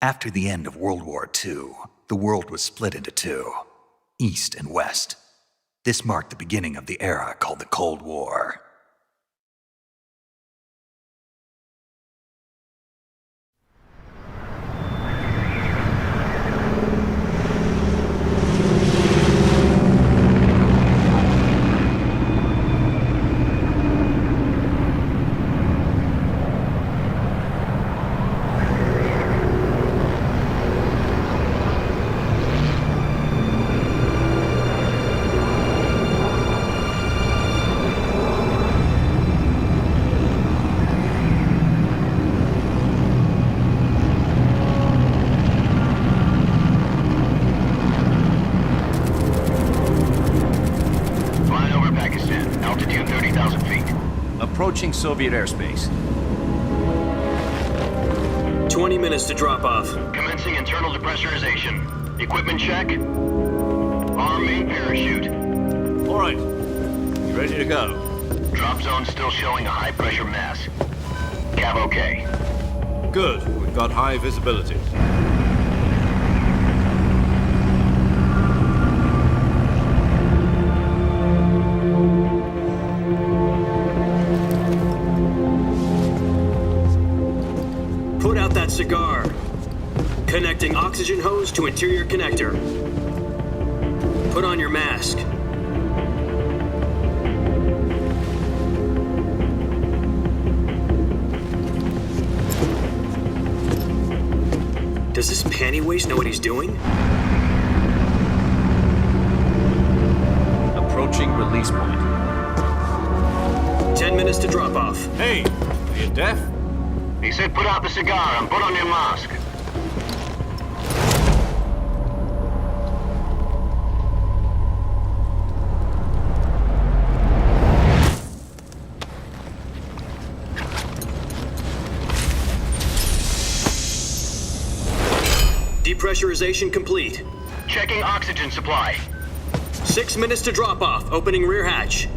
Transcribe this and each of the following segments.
After the end of World War II, the world was split into two, East and West. This marked the beginning of the era called the Cold War. Approaching Soviet airspace. 20 minutes to drop off. Commencing internal depressurization. Equipment check. Arm main parachute. All right. You ready to go? Drop zone still showing a high pressure mass. Cav okay. Good. We've got high visibility. Put out that cigar. Connecting oxygen hose to interior connector. Put on your mask. Does this panty waste know what he's doing? Approaching release point. 10 minutes to drop off. Hey, are you deaf? He said put out the cigar and put on your mask. Depressurization complete. Checking oxygen supply. 6 minutes to drop off. Opening rear hatch.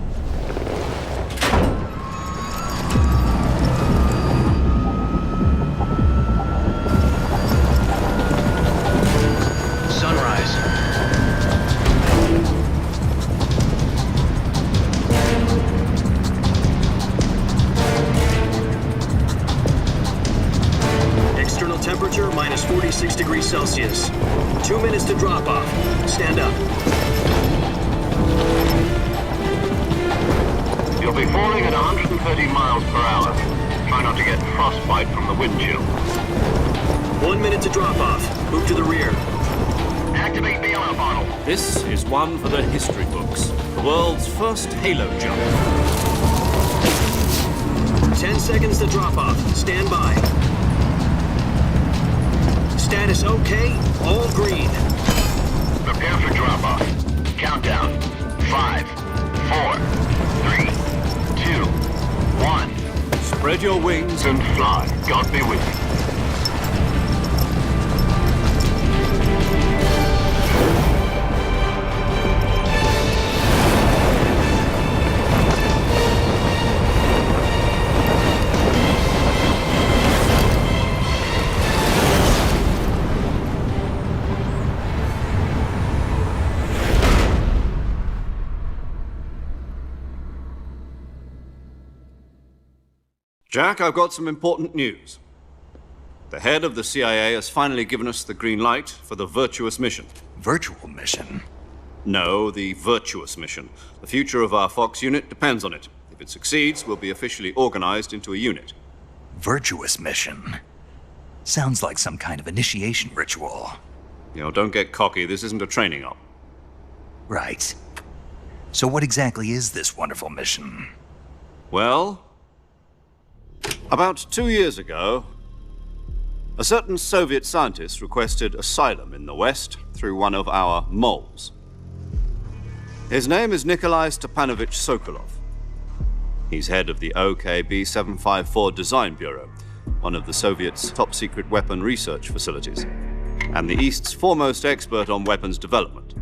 Temperature minus 46 degrees Celsius. 2 minutes to drop off. Stand up. You'll be falling at 130 miles per hour. Try not to get frostbite from the wind chill. 1 minute to drop off. Move to the rear. Activate the air bottle. This is one for the history books. The world's first halo jump. 10 seconds to drop off. Stand by. Status okay, all green. Prepare for drop-off. Countdown. 5, 4, 3, 2, 1. Spread your wings And fly. God be with you. Jack, I've got some important news. The head of the CIA has finally given us the green light for the virtuous mission. Virtual mission? No, the virtuous mission. The future of our Fox unit depends on it. If it succeeds, we'll be officially organized into a unit. Virtuous mission? Sounds like some kind of initiation ritual. You know, don't get cocky. This isn't a training op. Right. So what exactly is this wonderful mission? Well, about 2 years ago, a certain Soviet scientist requested asylum in the West through one of our moles. His name is Nikolai Stepanovich Sokolov. He's head of the OKB 754 Design Bureau, one of the Soviets' top-secret weapon research facilities, and the East's foremost expert on weapons development.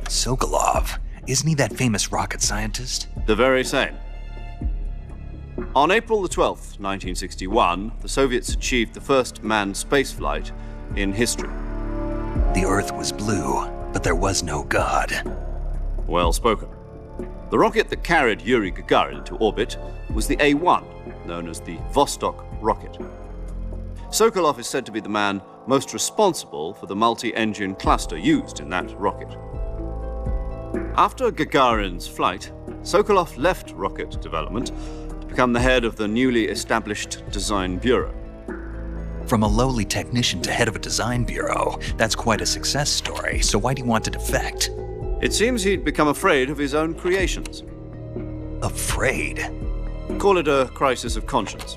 Sokolov? Isn't he that famous rocket scientist? The very same. On April the 12th, 1961, the Soviets achieved the first manned spaceflight in history. The Earth was blue, but there was no God. Well spoken. The rocket that carried Yuri Gagarin into orbit was the A-1, known as the Vostok rocket. Sokolov is said to be the man most responsible for the multi-engine cluster used in that rocket. After Gagarin's flight, Sokolov left rocket development to become the head of the newly established Design Bureau. From a lowly technician to head of a design bureau, that's quite a success story, so why'd he want to defect? It seems he'd become afraid of his own creations. Afraid? Call it a crisis of conscience.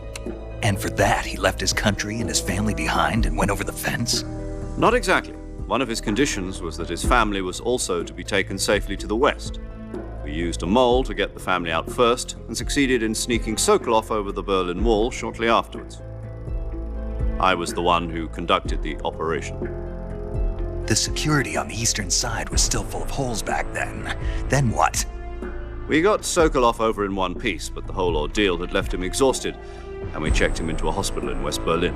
And for that, he left his country and his family behind and went over the fence? Not exactly. One of his conditions was that his family was also to be taken safely to the west. We used a mole to get the family out first and succeeded in sneaking Sokolov over the Berlin Wall shortly afterwards. I was the one who conducted the operation. The security on the eastern side was still full of holes back then. Then what? We got Sokolov over in one piece, but the whole ordeal had left him exhausted, and we checked him into a hospital in West Berlin.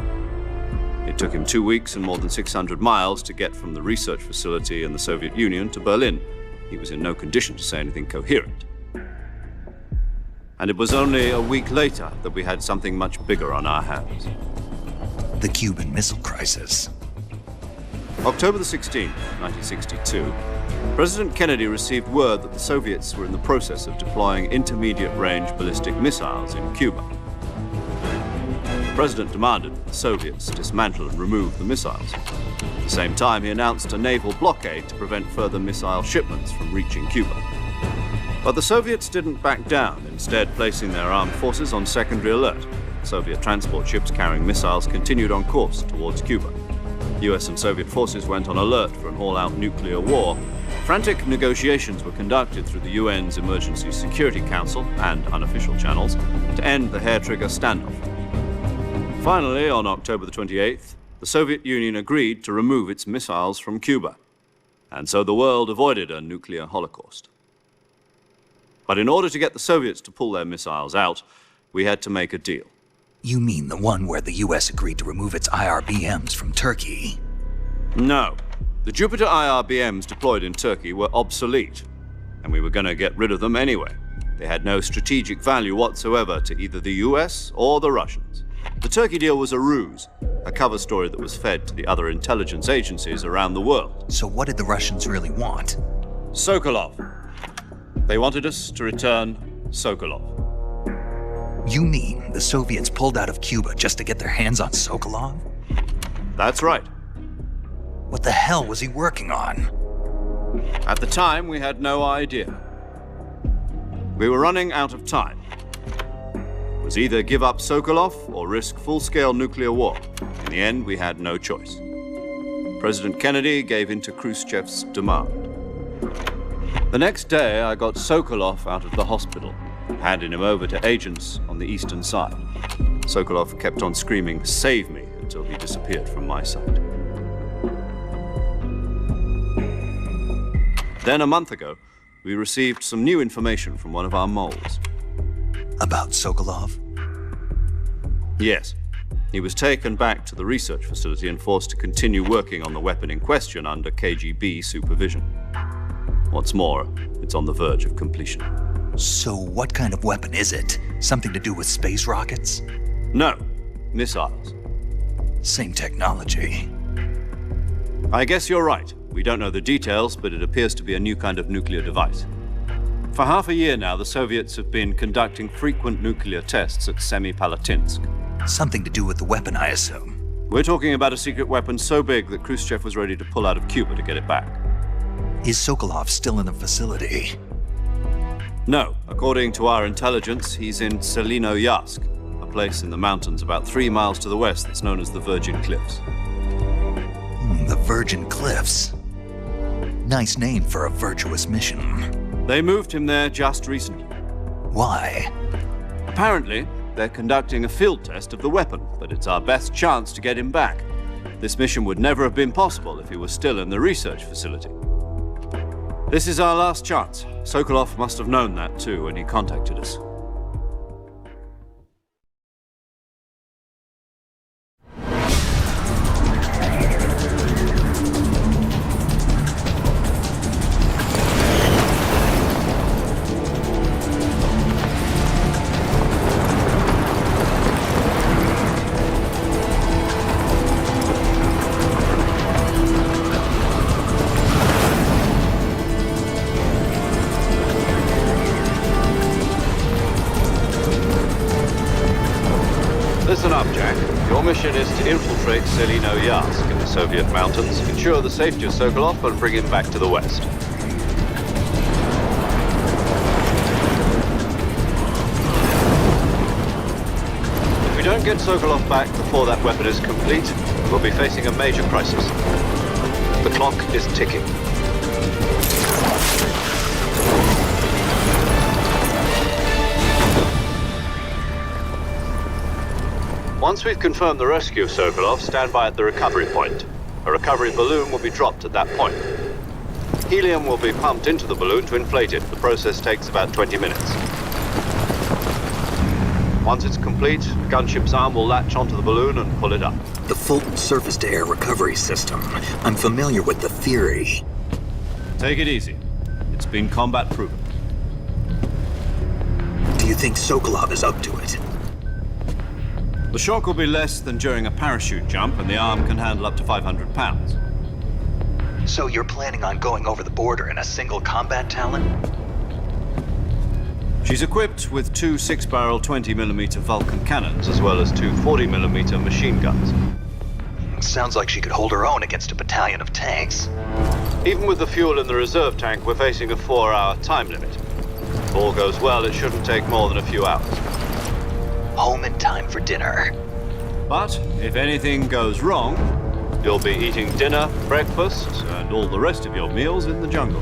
It took him 2 weeks and more than 600 miles to get from the research facility in the Soviet Union to Berlin. He was in no condition to say anything coherent. And it was only a week later that we had something much bigger on our hands. The Cuban Missile Crisis. October the 16th, 1962, President Kennedy received word that the Soviets were in the process of deploying intermediate-range ballistic missiles in Cuba. The President demanded that the Soviets dismantle and remove the missiles. At the same time, he announced a naval blockade to prevent further missile shipments from reaching Cuba. But the Soviets didn't back down, instead placing their armed forces on secondary alert. Soviet transport ships carrying missiles continued on course towards Cuba. US and Soviet forces went on alert for an all-out nuclear war. Frantic negotiations were conducted through the UN's Emergency Security Council and unofficial channels to end the hair-trigger standoff. Finally, on October the 28th, the Soviet Union agreed to remove its missiles from Cuba, and so the world avoided a nuclear holocaust. But in order to get the Soviets to pull their missiles out, we had to make a deal. You mean the one where the US agreed to remove its IRBMs from Turkey? No. The Jupiter IRBMs deployed in Turkey were obsolete, and we were going to get rid of them anyway. They had no strategic value whatsoever to either the US or the Russians. The Turkey deal was a ruse, a cover story that was fed to the other intelligence agencies around the world. So what did the Russians really want? Sokolov. They wanted us to return Sokolov. You mean the Soviets pulled out of Cuba just to get their hands on Sokolov? That's right. What the hell was he working on? At the time, we had no idea. We were running out of time. It was either give up Sokolov or risk full-scale nuclear war. In the end, we had no choice. President Kennedy gave in to Khrushchev's demand. The next day, I got Sokolov out of the hospital, handing him over to agents on the eastern side. Sokolov kept on screaming, "Save me," until he disappeared from my sight. Then a month ago, we received some new information from one of our moles. About Sokolov? Yes. He was taken back to the research facility and forced to continue working on the weapon in question under KGB supervision. What's more, it's on the verge of completion. So what kind of weapon is it? Something to do with space rockets? No, missiles. Same technology. I guess you're right. We don't know the details, but it appears to be a new kind of nuclear device. For half a year now, the Soviets have been conducting frequent nuclear tests at Semipalatinsk. Something to do with the weapon, I assume. We're talking about a secret weapon so big that Khrushchev was ready to pull out of Cuba to get it back. Is Sokolov still in the facility? No. According to our intelligence, he's in Selinoyarsk, a place in the mountains about 3 miles to the west that's known as the Virgin Cliffs. The Virgin Cliffs. Nice name for a virtuous mission. They moved him there just recently. Why? Apparently, they're conducting a field test of the weapon, but it's our best chance to get him back. This mission would never have been possible if he was still in the research facility. This is our last chance. Sokolov must have known that too when he contacted us. mission is to infiltrate Selino-Yask in the Soviet mountains, ensure the safety of Sokolov, and bring him back to the west. If we don't get Sokolov back before that weapon is complete, we'll be facing a major crisis. The clock is ticking. Once we've confirmed the rescue of Sokolov, stand by at the recovery point. A recovery balloon will be dropped at that point. Helium will be pumped into the balloon to inflate it. The process takes about 20 minutes. Once it's complete, the gunship's arm will latch onto the balloon and pull it up. The Fulton surface-to-air recovery system. I'm familiar with the theory. Take it easy. It's been combat proven. Do you think Sokolov is up to it? The shock will be less than during a parachute jump, and the arm can handle up to 500 pounds. So you're planning on going over the border in a single combat Talon? She's equipped with two 6-barrel 20mm Vulcan cannons, as well as two 40mm machine guns. Sounds like she could hold her own against a battalion of tanks. Even with the fuel in the reserve tank, we're facing a 4-hour time limit. If all goes well, it shouldn't take more than a few hours. Home in time for dinner. But if anything goes wrong, you'll be eating dinner, breakfast, and all the rest of your meals in the jungle.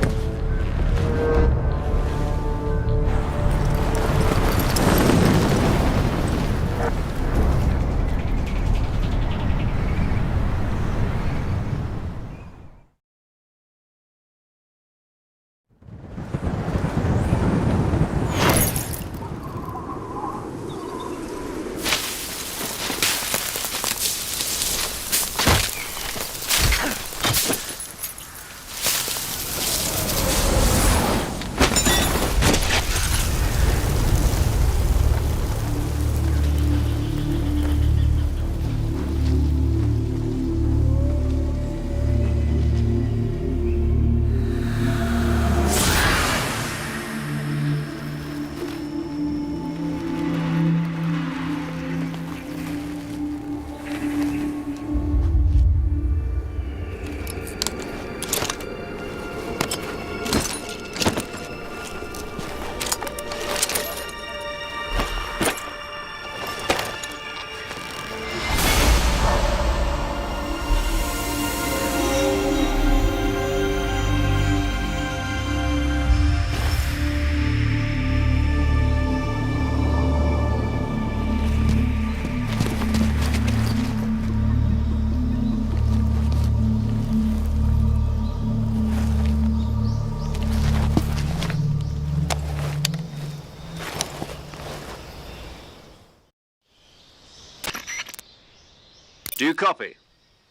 Do you copy?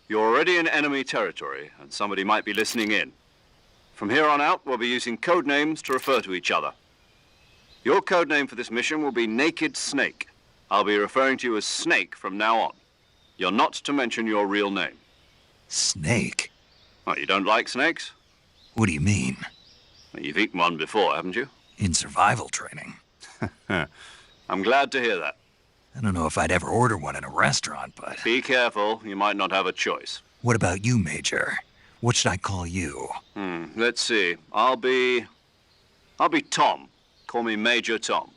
You're already in enemy territory, and somebody might be listening in. From here on out, we'll be using code names to refer to each other. Your code name for this mission will be Naked Snake. I'll be referring to you as Snake from now on. You're not to mention your real name. Snake? Oh, you don't like snakes? What do you mean? Well, you've eaten one before, haven't you? In survival training. I'm glad to hear that. I don't know if I'd ever order one in a restaurant, but... Be careful, you might not have a choice. What about you, Major? What should I call you? Let's see. I'll be Tom. Call me Major Tom.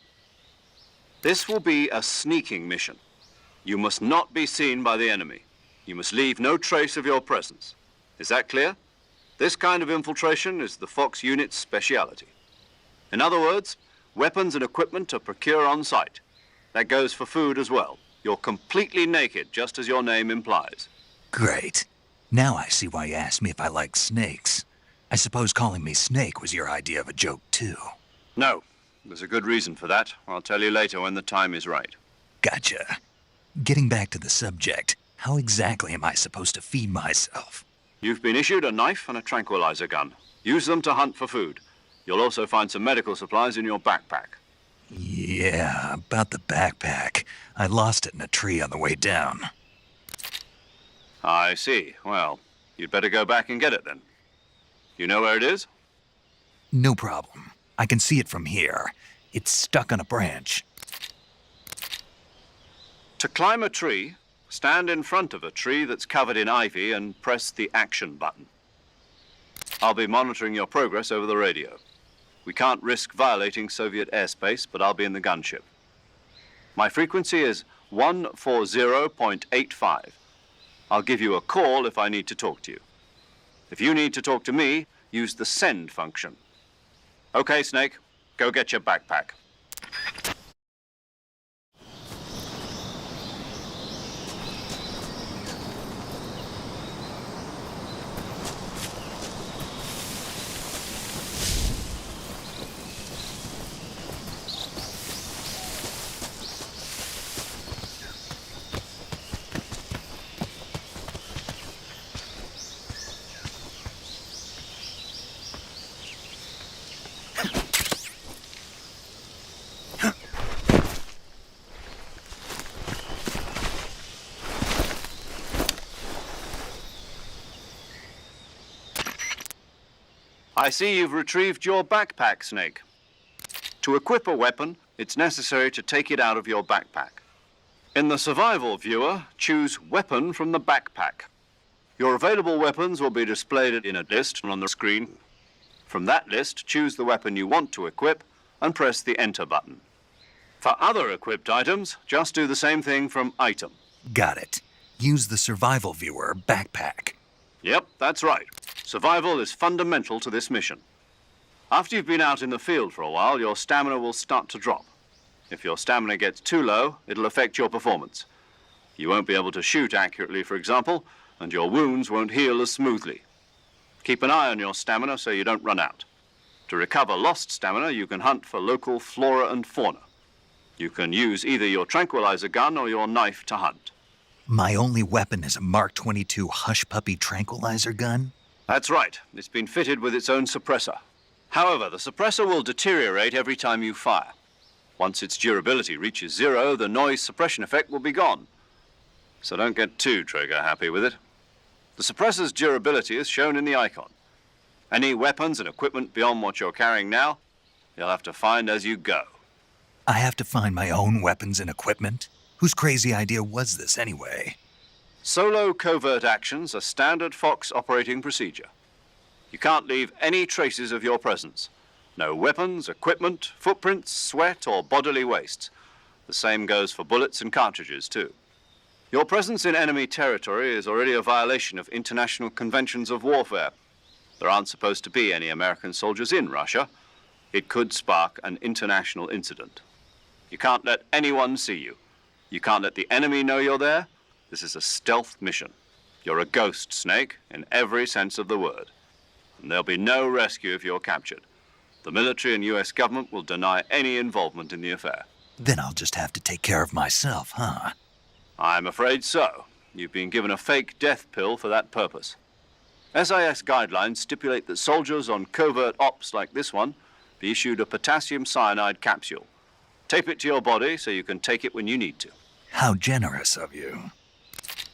This will be a sneaking mission. You must not be seen by the enemy. You must leave no trace of your presence. Is that clear? This kind of infiltration is the Fox unit's speciality. In other words, weapons and equipment are procured on site. That goes for food as well. You're completely naked, just as your name implies. Great. Now I see why you asked me if I like snakes. I suppose calling me Snake was your idea of a joke, too. No, there's a good reason for that. I'll tell you later when the time is right. Gotcha. Getting back to the subject, how exactly am I supposed to feed myself? You've been issued a knife and a tranquilizer gun. Use them to hunt for food. You'll also find some medical supplies in your backpack. Yeah, about the backpack. I lost it in a tree on the way down. I see. Well, you'd better go back and get it then. You know where it is? No problem. I can see it from here. It's stuck on a branch. To climb a tree, Stand in front of a tree that's covered in ivy and press the action button. I'll be monitoring your progress over the radio. We can't risk violating Soviet airspace, but I'll be in the gunship. My frequency is 140.85. I'll give you a call if I need to talk to you. If you need to talk to me, use the send function. Okay, Snake, go get your backpack. I see you've retrieved your backpack, Snake. To equip a weapon, it's necessary to take it out of your backpack. In the survival viewer, choose Weapon from the backpack. Your available weapons will be displayed in a list on the screen. From that list, choose the weapon you want to equip and press the Enter button. For other equipped items, just do the same thing from Item. Got it. Use the survival viewer backpack. Yep, that's right. Survival is fundamental to this mission. After you've been out in the field for a while, your stamina will start to drop. If your stamina gets too low, it'll affect your performance. You won't be able to shoot accurately, for example, and your wounds won't heal as smoothly. Keep an eye on your stamina so you don't run out. To recover lost stamina, you can hunt for local flora and fauna. You can use either your tranquilizer gun or your knife to hunt. My only weapon is a Mark 22 Hush Puppy tranquilizer gun? That's right. It's been fitted with its own suppressor. However, the suppressor will deteriorate every time you fire. Once its durability reaches 0, the noise suppression effect will be gone. So don't get too trigger-happy with it. The suppressor's durability is shown in the icon. Any weapons and equipment beyond what you're carrying now, you'll have to find as you go. I have to find my own weapons and equipment? Whose crazy idea was this anyway? Solo covert actions are standard Fox operating procedure. You can't leave any traces of your presence. No weapons, equipment, footprints, sweat, or bodily wastes. The same goes for bullets and cartridges, too. Your presence in enemy territory is already a violation of international conventions of warfare. There aren't supposed to be any American soldiers in Russia. It could spark an international incident. You can't let anyone see you. You can't let the enemy know you're there. This is a stealth mission. You're a ghost, Snake, in every sense of the word. And there'll be no rescue if you're captured. The military and U.S. government will deny any involvement in the affair. Then I'll just have to take care of myself, huh? I'm afraid so. You've been given a fake death pill for that purpose. SIS guidelines stipulate that soldiers on covert ops like this one be issued a potassium cyanide capsule. Tape it to your body so you can take it when you need to. How generous of you.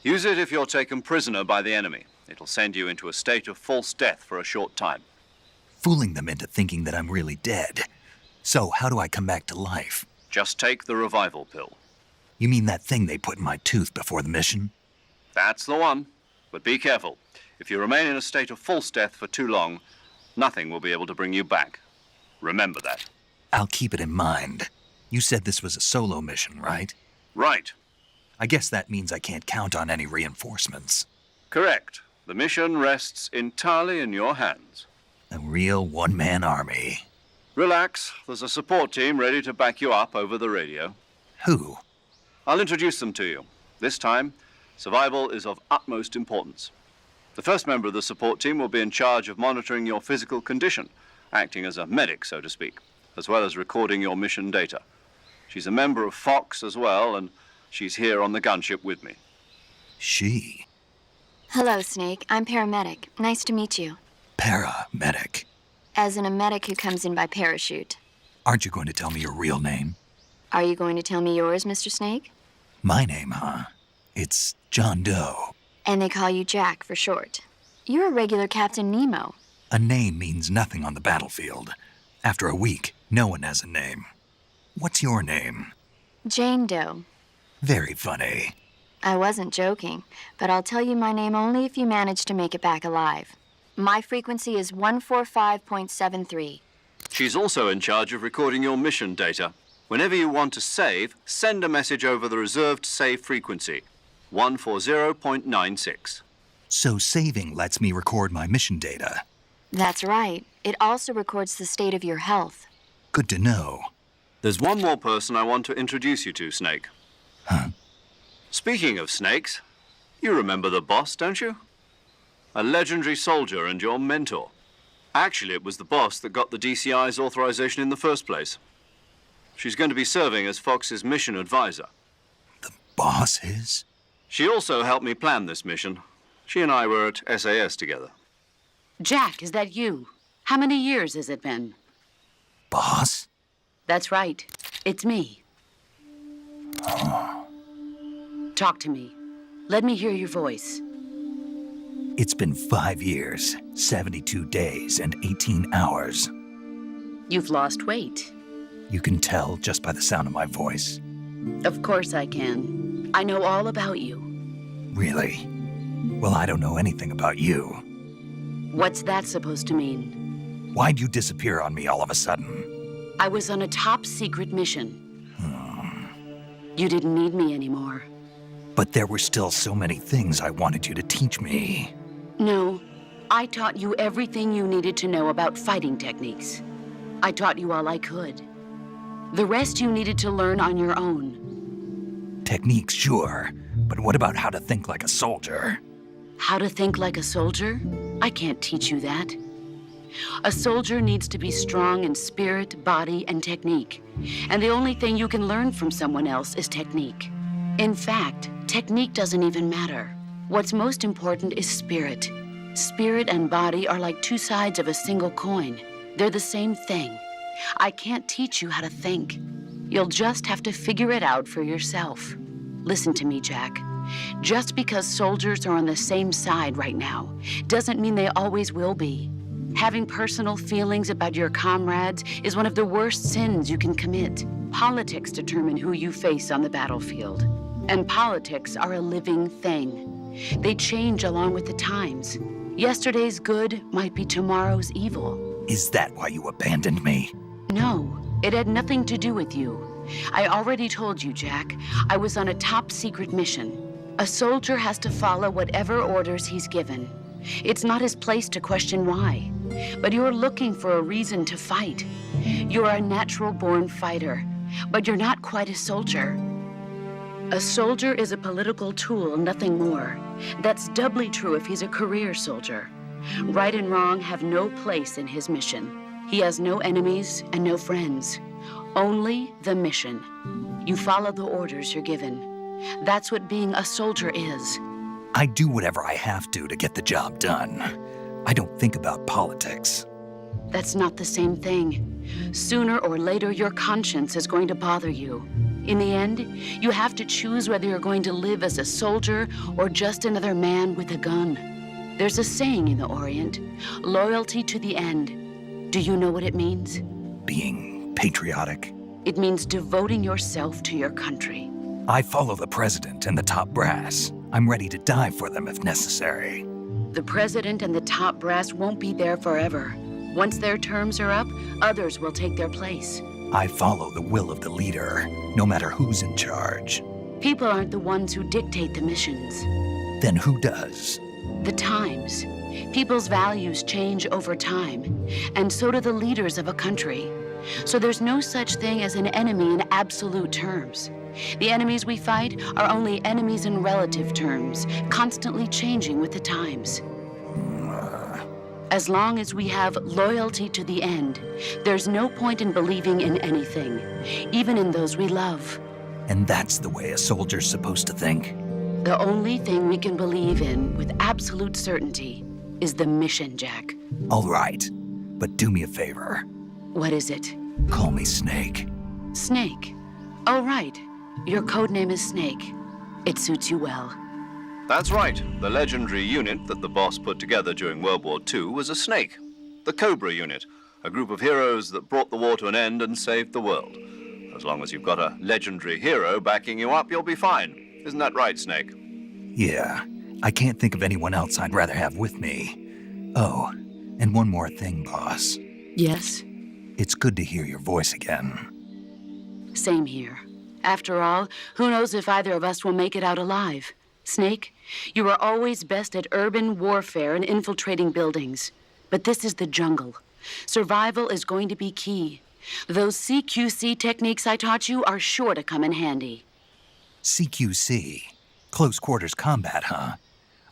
Use it if you're taken prisoner by the enemy. It'll send you into a state of false death for a short time. Fooling them into thinking that I'm really dead. So how do I come back to life? Just take the revival pill. You mean that thing they put in my tooth before the mission? That's the one. But be careful. If you remain in a state of false death for too long, nothing will be able to bring you back. Remember that. I'll keep it in mind. You said this was a solo mission, right? Right. I guess that means I can't count on any reinforcements. Correct. The mission rests entirely in your hands. A real one-man army. Relax. There's a support team ready to back you up over the radio. Who? I'll introduce them to you. This time, survival is of utmost importance. The first member of the support team will be in charge of monitoring your physical condition, acting as a medic, so to speak, as well as recording your mission data. She's a member of Fox as well, and she's here on the gunship with me. She? Hello, Snake. I'm paramedic. Nice to meet you. Paramedic. As in a medic who comes in by parachute. Aren't you going to tell me your real name? Are you going to tell me yours, Mr. Snake? My name, huh? It's John Doe. And they call you Jack for short. You're a regular Captain Nemo. A name means nothing on the battlefield. After a week, no one has a name. What's your name? Jane Doe. Very funny. I wasn't joking, but I'll tell you my name only if you manage to make it back alive. My frequency is 145.73. She's also in charge of recording your mission data. Whenever you want to save, send a message over the reserved save frequency, 140.96. So saving lets me record my mission data. That's right. It also records the state of your health. Good to know. There's one more person I want to introduce you to, Snake. Huh? Speaking of snakes, you remember the boss, don't you? A legendary soldier and your mentor. Actually, it was the boss that got the DCI's authorization in the first place. She's going to be serving as Fox's mission advisor. The boss is? She also helped me plan this mission. She and I were at SAS together. Jack, is that you? How many years has it been? Boss? That's right. It's me. Talk to me. Let me hear your voice. It's been 5 years, 72 days, and 18 hours. You've lost weight. You can tell just by the sound of my voice. Of course I can. I know all about you. Really? Well, I don't know anything about you. What's that supposed to mean? Why'd you disappear on me all of a sudden? I was on a top secret mission. You didn't need me anymore. But there were still so many things I wanted you to teach me. No, I taught you everything you needed to know about fighting techniques. I taught you all I could. The rest you needed to learn on your own. Techniques, sure. But what about how to think like a soldier? How to think like a soldier? I can't teach you that. A soldier needs to be strong in spirit, body, and technique. And the only thing you can learn from someone else is technique. In fact, technique doesn't even matter. What's most important is spirit. Spirit and body are like two sides of a single coin. They're the same thing. I can't teach you how to think. You'll just have to figure it out for yourself. Listen to me, Jack. Just because soldiers are on the same side right now doesn't mean they always will be. Having personal feelings about your comrades is one of the worst sins you can commit. Politics determine who you face on the battlefield. And politics are a living thing. They change along with the times. Yesterday's good might be tomorrow's evil. Is that why you abandoned me? No, it had nothing to do with you. I already told you, Jack. I was on a top secret mission. A soldier has to follow whatever orders he's given. It's not his place to question why. But you're looking for a reason to fight. You're a natural-born fighter, but you're not quite a soldier. A soldier is a political tool, nothing more. That's doubly true if he's a career soldier. Right and wrong have no place in his mission. He has no enemies and no friends. Only the mission. You follow the orders you're given. That's what being a soldier is. I do whatever I have to get the job done. I don't think about politics. That's not the same thing. Sooner or later, your conscience is going to bother you. In the end, you have to choose whether you're going to live as a soldier or just another man with a gun. There's a saying in the Orient, loyalty to the end. Do you know what it means? Being patriotic. It means devoting yourself to your country. I follow the president and the top brass. I'm ready to die for them if necessary. The president and the top brass won't be there forever. Once their terms are up, others will take their place. I follow the will of the leader, no matter who's in charge. People aren't the ones who dictate the missions. Then who does? The times. People's values change over time, and so do the leaders of a country. So there's no such thing as an enemy in absolute terms. The enemies we fight are only enemies in relative terms, constantly changing with the times. As long as we have loyalty to the end, there's no point in believing in anything, even in those we love. And that's the way a soldier's supposed to think? The only thing we can believe in with absolute certainty is the mission, Jack. All right, but do me a favor. What is it? Call me Snake. Snake. Oh, right. Your codename is Snake. It suits you well. That's right. The legendary unit that the boss put together during World War II was a snake. The Cobra unit, a group of heroes that brought the war to an end and saved the world. As long as you've got a legendary hero backing you up, you'll be fine. Isn't that right, Snake? Yeah, I can't think of anyone else I'd rather have with me. Oh, and one more thing, boss. Yes? It's good to hear your voice again. Same here. After all, who knows if either of us will make it out alive? Snake, you are always best at urban warfare and infiltrating buildings. But this is the jungle. Survival is going to be key. Those CQC techniques I taught you are sure to come in handy. CQC? Close quarters combat, huh?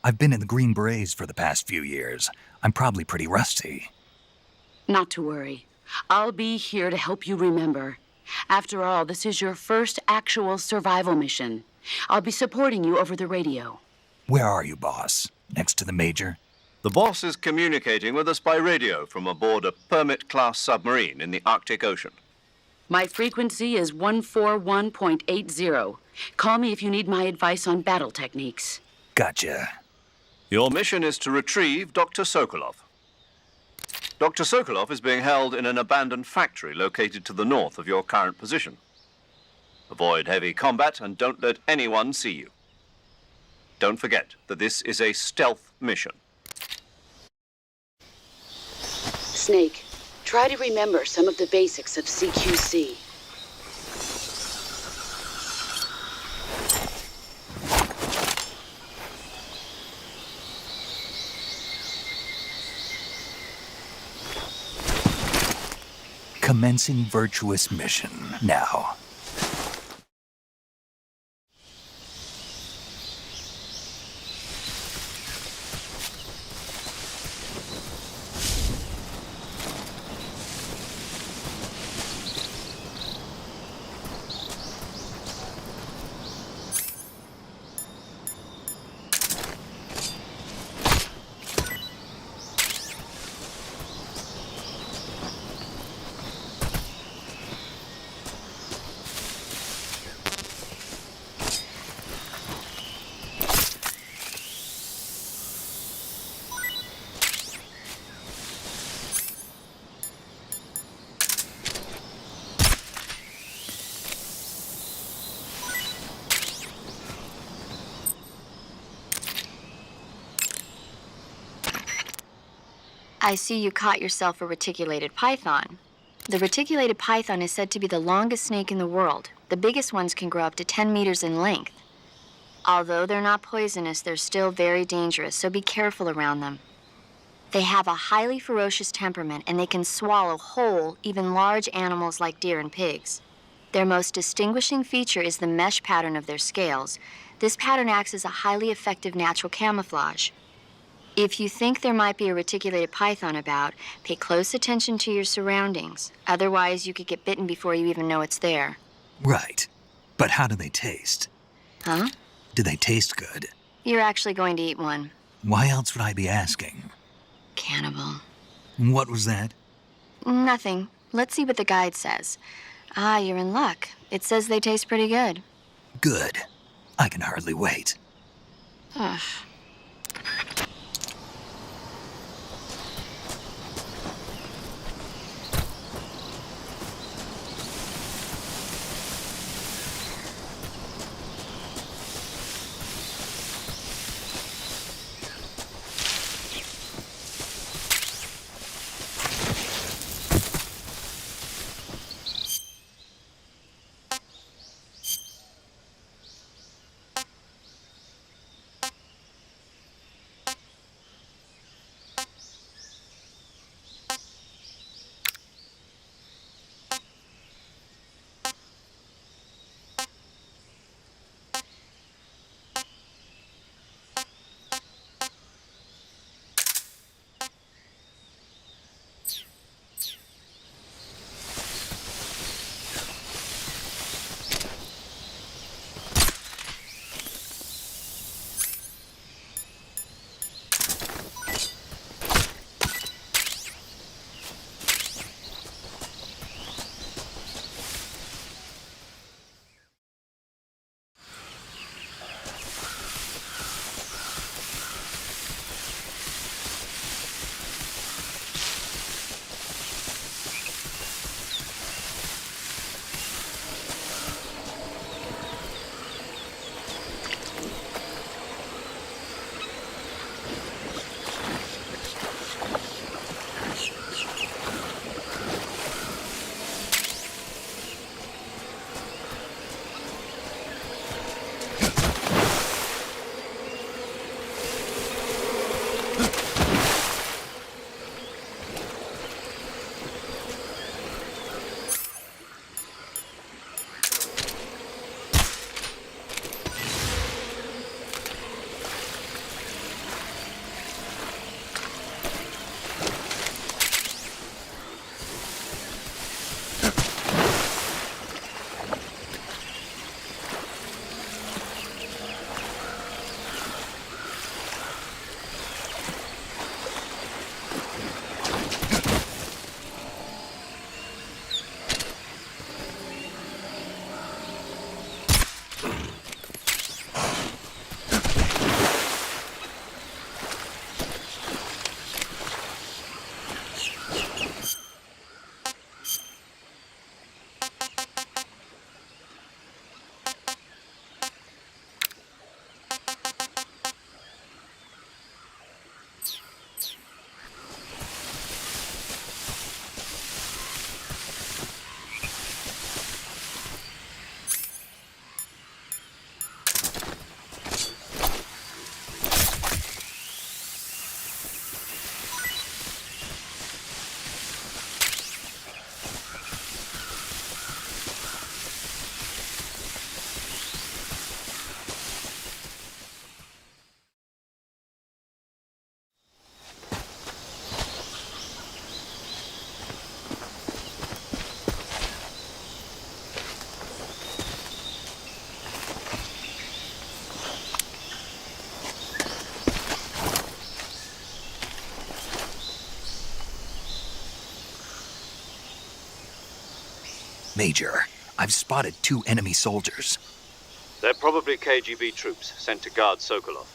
I've been in the Green Berets for the past few years. I'm probably pretty rusty. Not to worry. I'll be here to help you remember. After all, this is your first actual survival mission. I'll be supporting you over the radio. Where are you, boss? Next to the Major? The boss is communicating with us by radio from aboard a Permit-class submarine in the Arctic Ocean. My frequency is 141.80. Call me if you need my advice on battle techniques. Gotcha. Your mission is to retrieve Dr. Sokolov. Dr. Sokolov is being held in an abandoned factory located to the north of your current position. Avoid heavy combat and don't let anyone see you. Don't forget that this is a stealth mission. Snake, try to remember some of the basics of CQC. Commencing virtuous mission now. I see you caught yourself a reticulated python. The reticulated python is said to be the longest snake in the world. The biggest ones can grow up to 10 meters in length. Although they're not poisonous, they're still very dangerous, so be careful around them. They have a highly ferocious temperament, and they can swallow whole, even large animals like deer and pigs. Their most distinguishing feature is the mesh pattern of their scales. This pattern acts as a highly effective natural camouflage. If you think there might be a reticulated python about, pay close attention to your surroundings. Otherwise, you could get bitten before you even know it's there. Right. But how do they taste? Huh? Do they taste good? You're actually going to eat one. Why else would I be asking? Cannibal. What was that? Nothing. Let's see what the guide says. Ah, you're in luck. It says they taste pretty good. Good. I can hardly wait. Ugh. Major, I've spotted 2 enemy soldiers. They're probably KGB troops sent to guard Sokolov.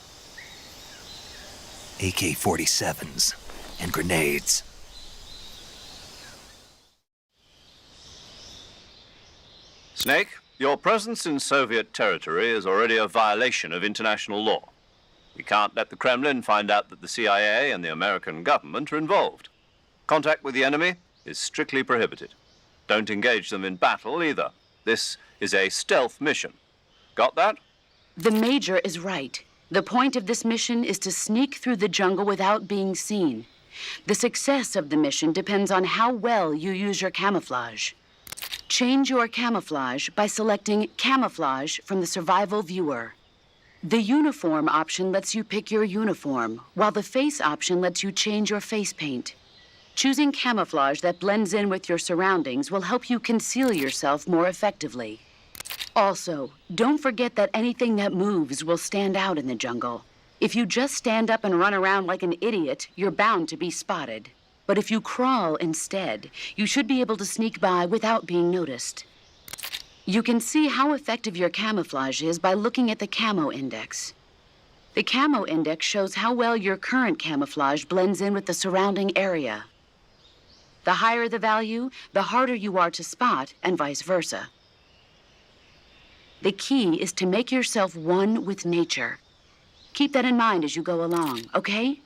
AK-47s and grenades. Snake, your presence in Soviet territory is already a violation of international law. We can't let the Kremlin find out that the CIA and the American government are involved. Contact with the enemy is strictly prohibited. Don't engage them in battle either. This is a stealth mission. Got that? The Major is right. The point of this mission is to sneak through the jungle without being seen. The success of the mission depends on how well you use your camouflage. Change your camouflage by selecting Camouflage from the Survival Viewer. The Uniform option lets you pick your uniform, while the Face option lets you change your face paint. Choosing camouflage that blends in with your surroundings will help you conceal yourself more effectively. Also, don't forget that anything that moves will stand out in the jungle. If you just stand up and run around like an idiot, you're bound to be spotted. But if you crawl instead, you should be able to sneak by without being noticed. You can see how effective your camouflage is by looking at the Camo Index. The Camo Index shows how well your current camouflage blends in with the surrounding area. The higher the value, the harder you are to spot, and vice versa. The key is to make yourself one with nature. Keep that in mind as you go along, okay?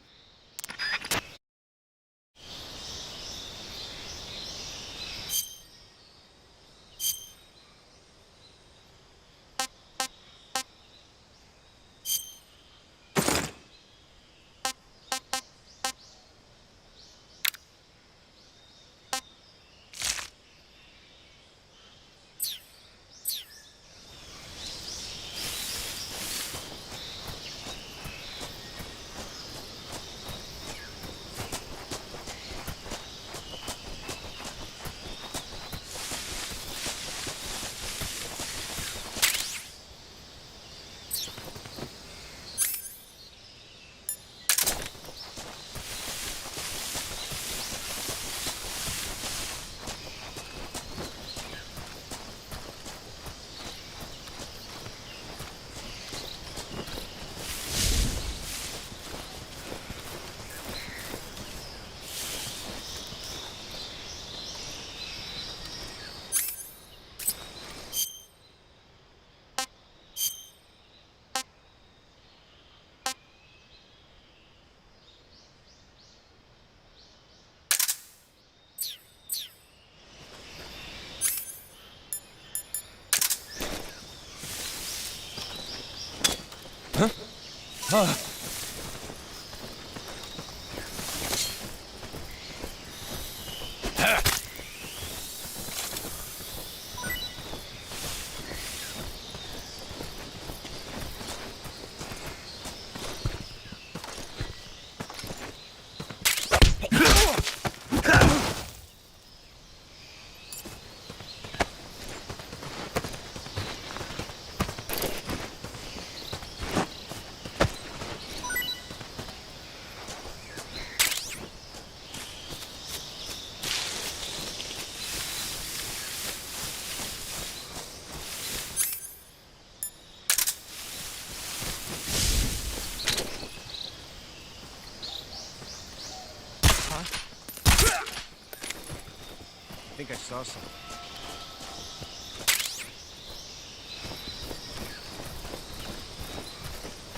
I think I saw something.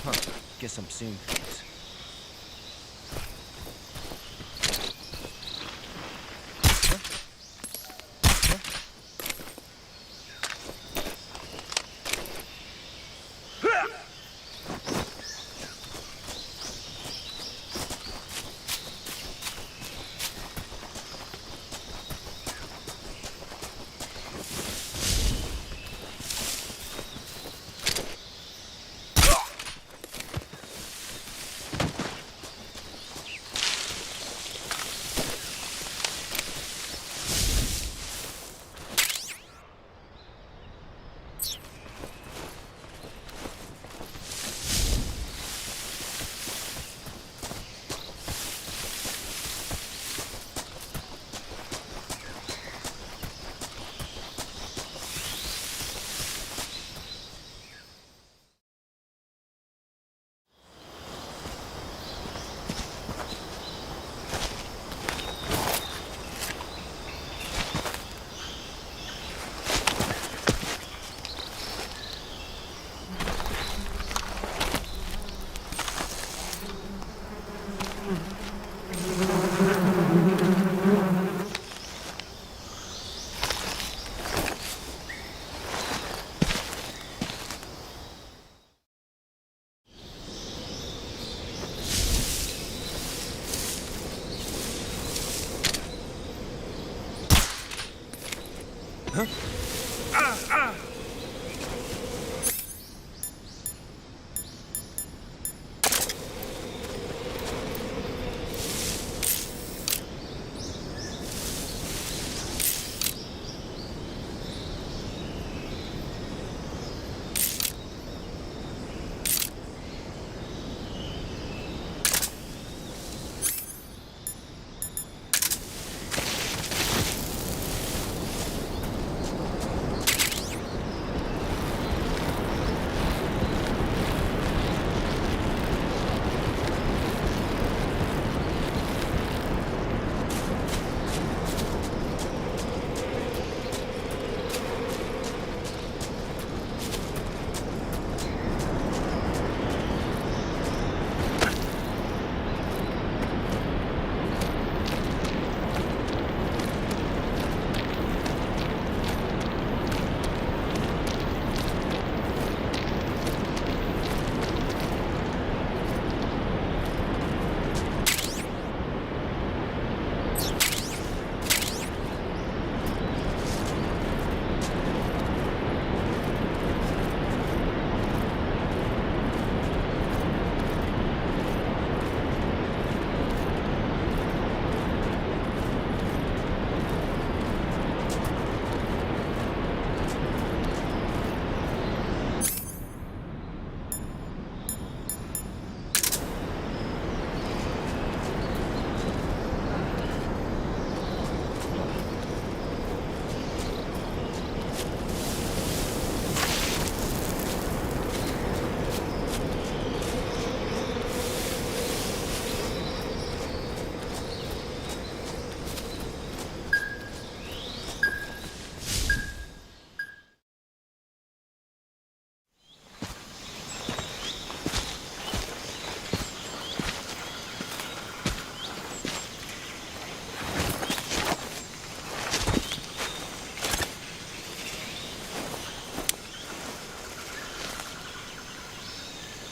Huh. Guess I'm seeing things.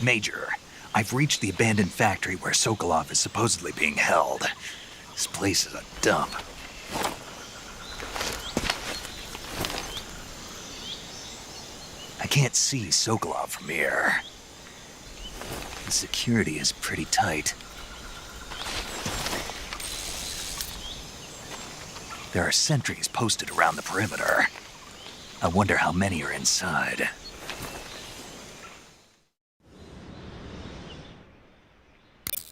Major, I've reached the abandoned factory where Sokolov is supposedly being held. This place is a dump. I can't see Sokolov from here. The security is pretty tight. There are sentries posted around the perimeter. I wonder how many are inside.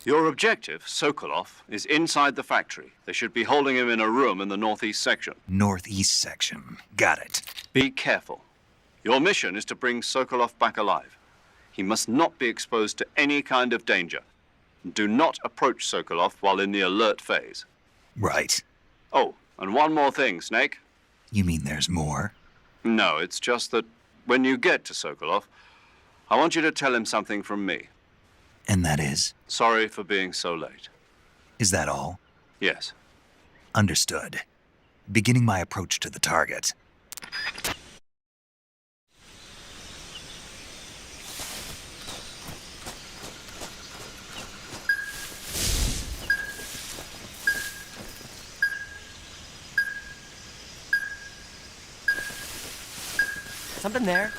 Your objective, Sokolov, is inside the factory. They should be holding him in a room in the northeast section. Northeast section. Got it. Be careful. Your mission is to bring Sokolov back alive. He must not be exposed to any kind of danger. Do not approach Sokolov while in the alert phase. Right. Oh, and one more thing, Snake. You mean there's more? No, it's just that when you get to Sokolov, I want you to tell him something from me. And that is? Sorry for being so late. Is that all? Yes. Understood. Beginning my approach to the target. Something there.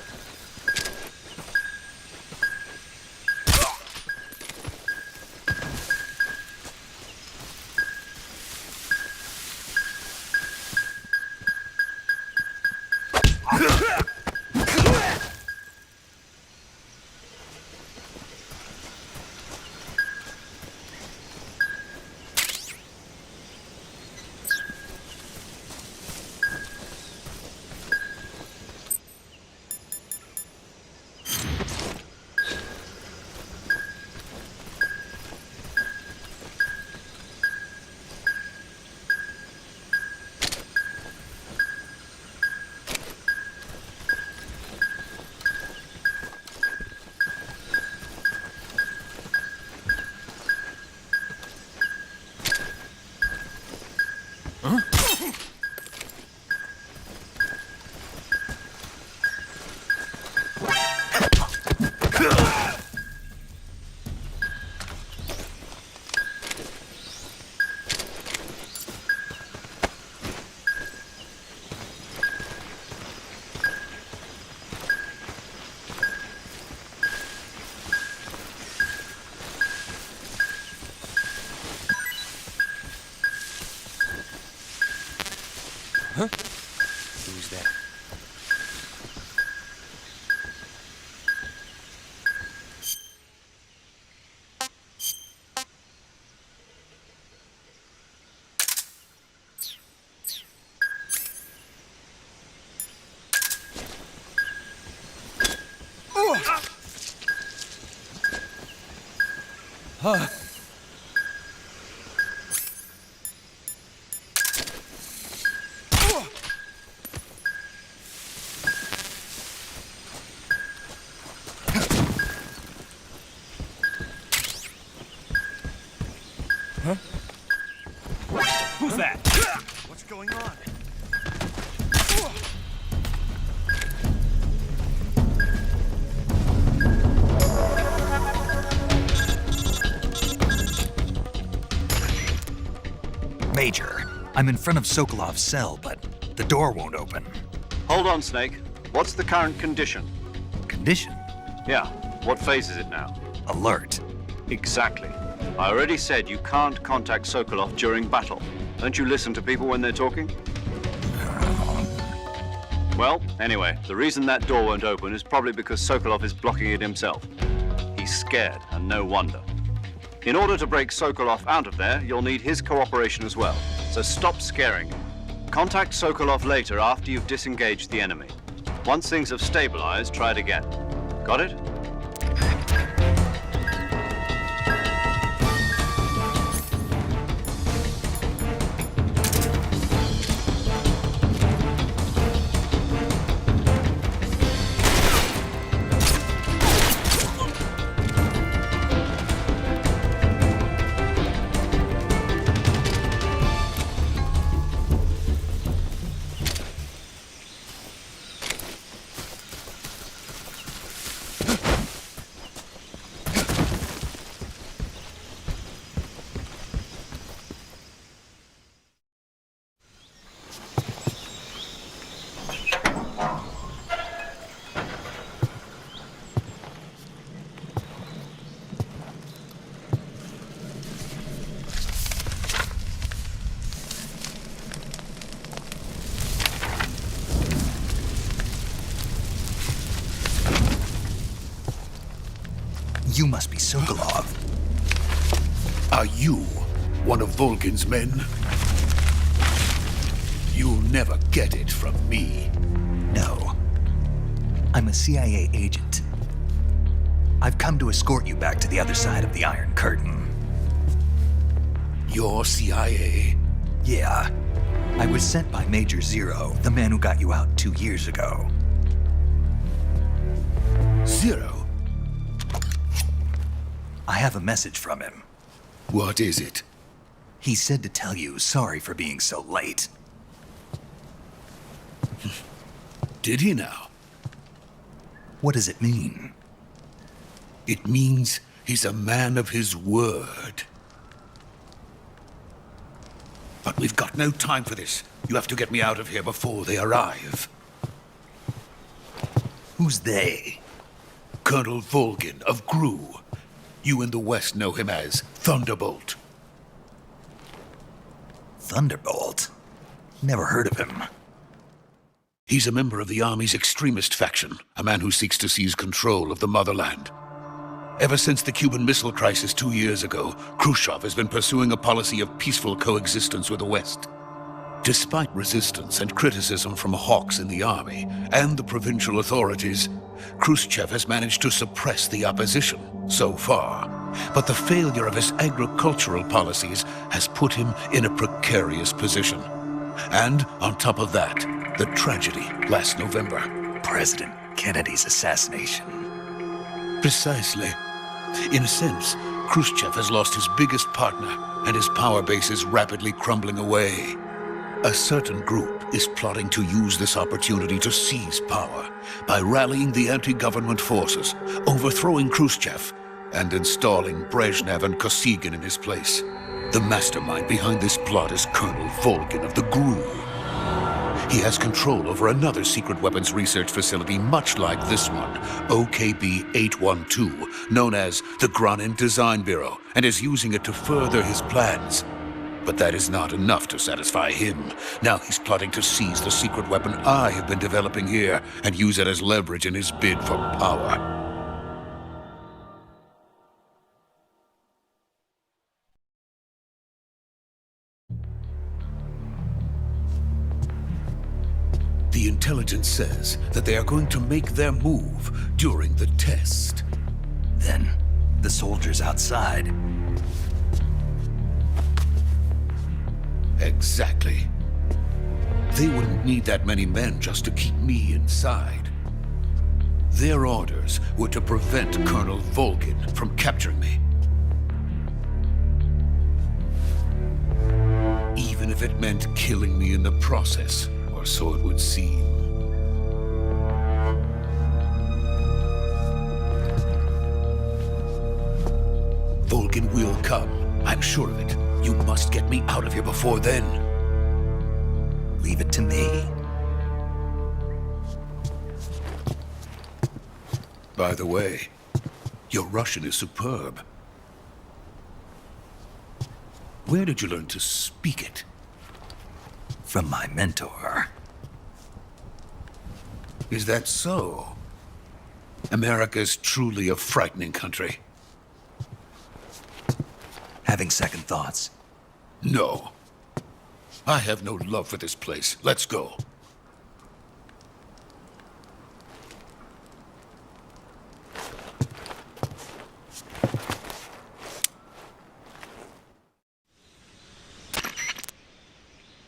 Who's that? Who's that? What's going on? Major, I'm in front of Sokolov's cell, but the door won't open. Hold on, Snake. What's the current condition? Condition? Yeah, what phase is it now? Alert. Exactly. I already said you can't contact Sokolov during battle. Don't you listen to people when they're talking? Well, anyway, the reason that door won't open is probably because Sokolov is blocking it himself. He's scared, and no wonder. In order to break Sokolov out of there, you'll need his cooperation as well. So stop scaring him. Contact Sokolov later after you've disengaged the enemy. Once things have stabilized, try it again. Got it? You must be Sokolov. Are you one of Volgin's men? You'll never get it from me. No. I'm a CIA agent. I've come to escort you back to the other side of the Iron Curtain. You're CIA? Yeah. I was sent by Major Zero, the man who got you out 2 years ago. Zero? I have a message from him. What is it? He said to tell you sorry for being so late. Did he now? What does it mean? It means he's a man of his word. But we've got no time for this. You have to get me out of here before they arrive. Who's they? Colonel Volgin of GRU. You in the West know him as Thunderbolt. Thunderbolt? Never heard of him. He's a member of the Army's extremist faction, a man who seeks to seize control of the motherland. Ever since the Cuban Missile Crisis 2 years ago, Khrushchev has been pursuing a policy of peaceful coexistence with the West. Despite resistance and criticism from hawks in the army and the provincial authorities, Khrushchev has managed to suppress the opposition so far. But the failure of his agricultural policies has put him in a precarious position. And on top of that, the tragedy last November. President Kennedy's assassination. Precisely. In a sense, Khrushchev has lost his biggest partner, and his power base is rapidly crumbling away. A certain group is plotting to use this opportunity to seize power by rallying the anti-government forces, overthrowing Khrushchev, and installing Brezhnev and Kosygin in his place. The mastermind behind this plot is Colonel Volgin of the GRU. He has control over another secret weapons research facility much like this one, OKB-812, known as the Granin Design Bureau, and is using it to further his plans. But that is not enough to satisfy him. Now he's plotting to seize the secret weapon I have been developing here and use it as leverage in his bid for power. The intelligence says that they are going to make their move during the test. Then, the soldiers outside. Exactly. They wouldn't need that many men just to keep me inside. Their orders were to prevent Colonel Volgin from capturing me. Even if it meant killing me in the process, or so it would seem. Volgin will come. I'm sure of it. You must get me out of here before then. Leave it to me. By the way, your Russian is superb. Where did you learn to speak it? From my mentor. Is that so? America is truly a frightening country. Having second thoughts. No. I have no love for this place. Let's go.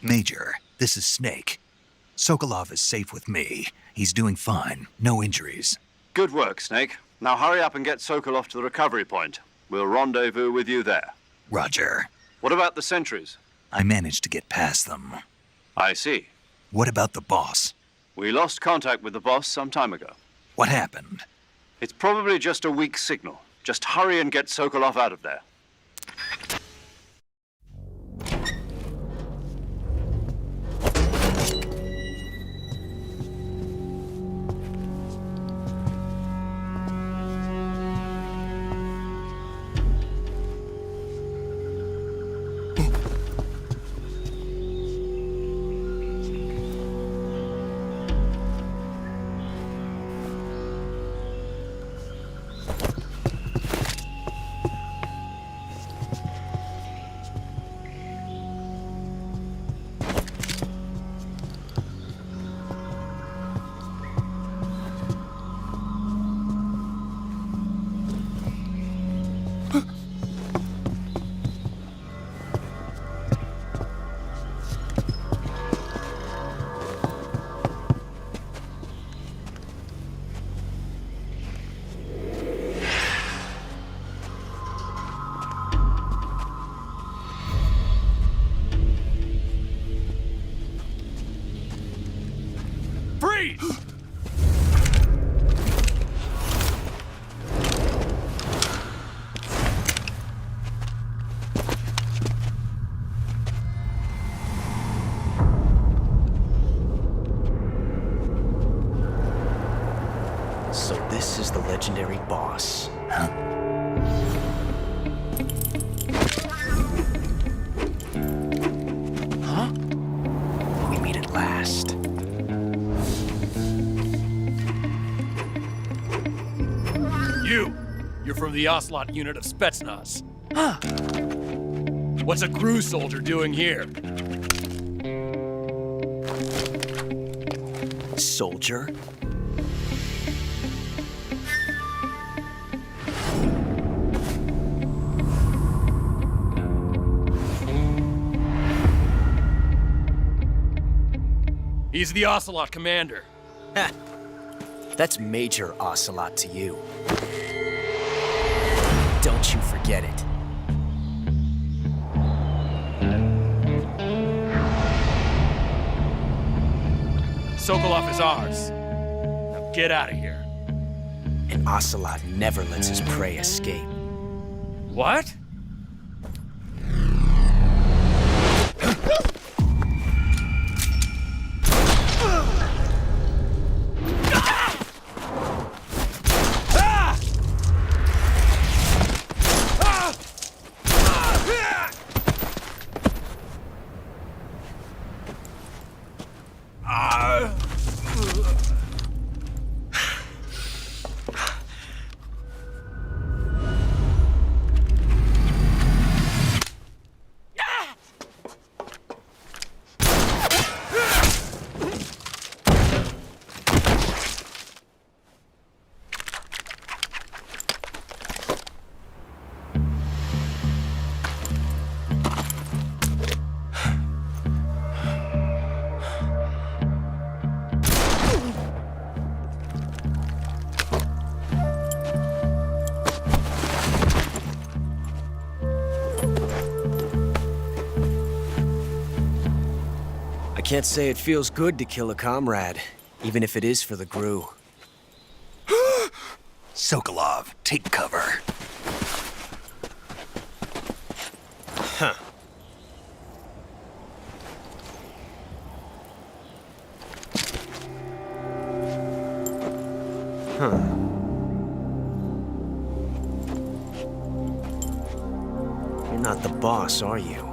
Major, this is Snake. Sokolov is safe with me. He's doing fine. No injuries. Good work, Snake. Now hurry up and get Sokolov to the recovery point. We'll rendezvous with you there. Roger. What about the sentries? I managed to get past them. I see. What about the boss? We lost contact with the boss some time ago. What happened? It's probably just a weak signal. Just hurry and get Sokolov out of there. So this is the legendary boss. Huh? Huh? We meet at last. You're from the Ocelot unit of Spetsnaz. Huh. What's a crew soldier doing here? Soldier? He's the Ocelot commander. Ha! That's Major Ocelot to you. Don't you forget it. Sokolov is ours. Now get out of here. And Ocelot never lets his prey escape. What? I can't say it feels good to kill a comrade, even if it is for the GRU. Sokolov, take cover. Huh. Huh. You're not the boss, are you?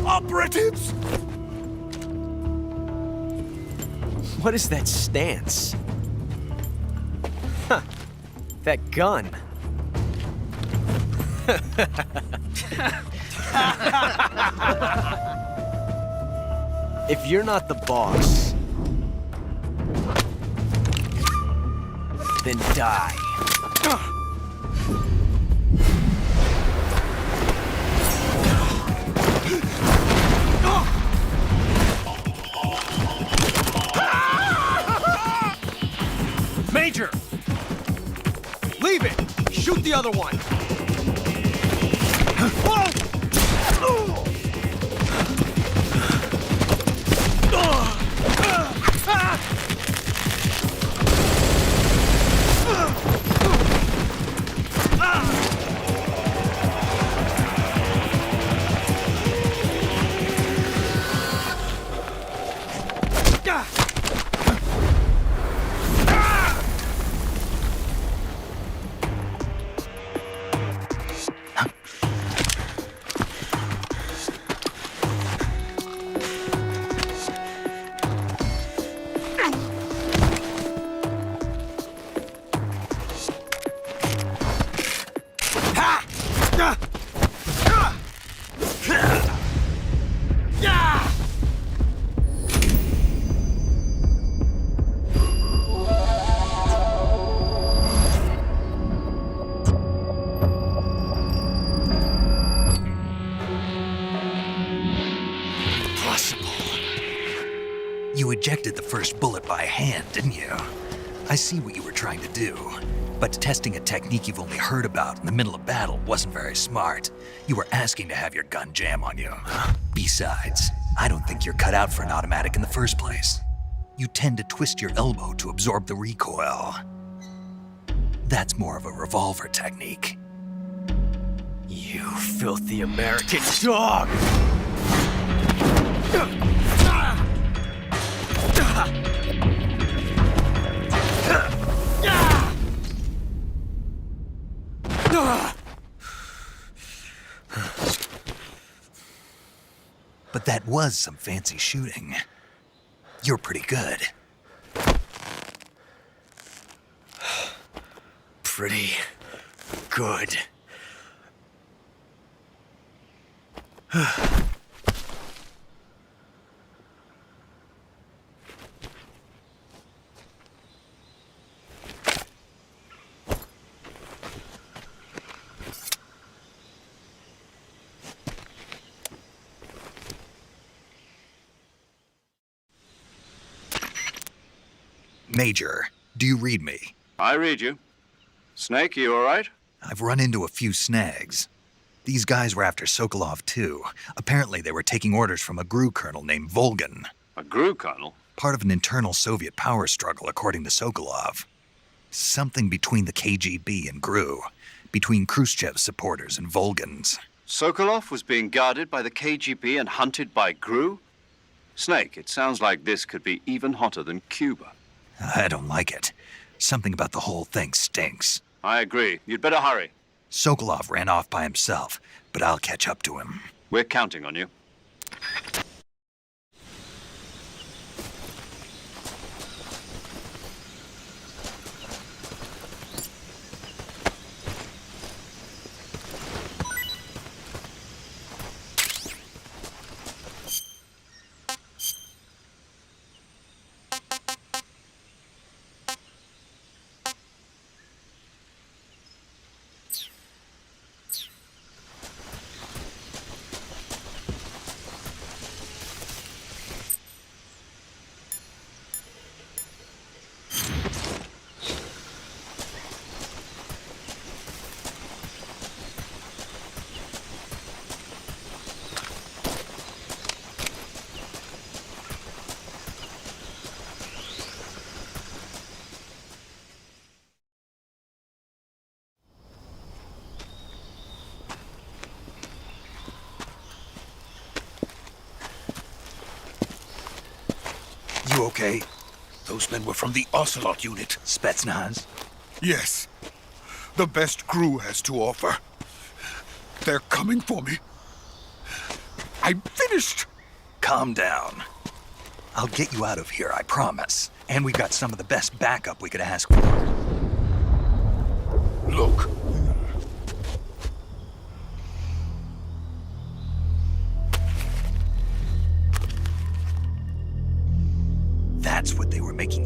Operatives! What is that stance? Huh. That gun. If you're not the boss, then die. Major! Leave it! Shoot the other one! You ejected the first bullet by hand, didn't you? I see what you were trying to do. But testing a technique you've only heard about in the middle of battle wasn't very smart. You were asking to have your gun jam on you. Besides, I don't think you're cut out for an automatic in the first place. You tend to twist your elbow to absorb the recoil. That's more of a revolver technique. You filthy American dog! But that was some fancy shooting. You're pretty good. Pretty good. Major, do you read me? I read you. Snake, you all right? I've run into a few snags. These guys were after Sokolov, too. Apparently, they were taking orders from a GRU colonel named Volgan. A GRU colonel? Part of an internal Soviet power struggle, according to Sokolov. Something between the KGB and GRU. Between Khrushchev's supporters and Volgan's. Sokolov was being guarded by the KGB and hunted by GRU? Snake, it sounds like this could be even hotter than Cuba. I don't like it. Something about the whole thing stinks. I agree. You'd better hurry. Sokolov ran off by himself, but I'll catch up to him. We're counting on you. okay? Those men were from the Ocelot unit. Spetsnaz? Yes. The best crew has to offer. They're coming for me. I'm finished. Calm down. I'll get you out of here, I promise. And we've got some of the best backup we could ask for. Look. That's what they were making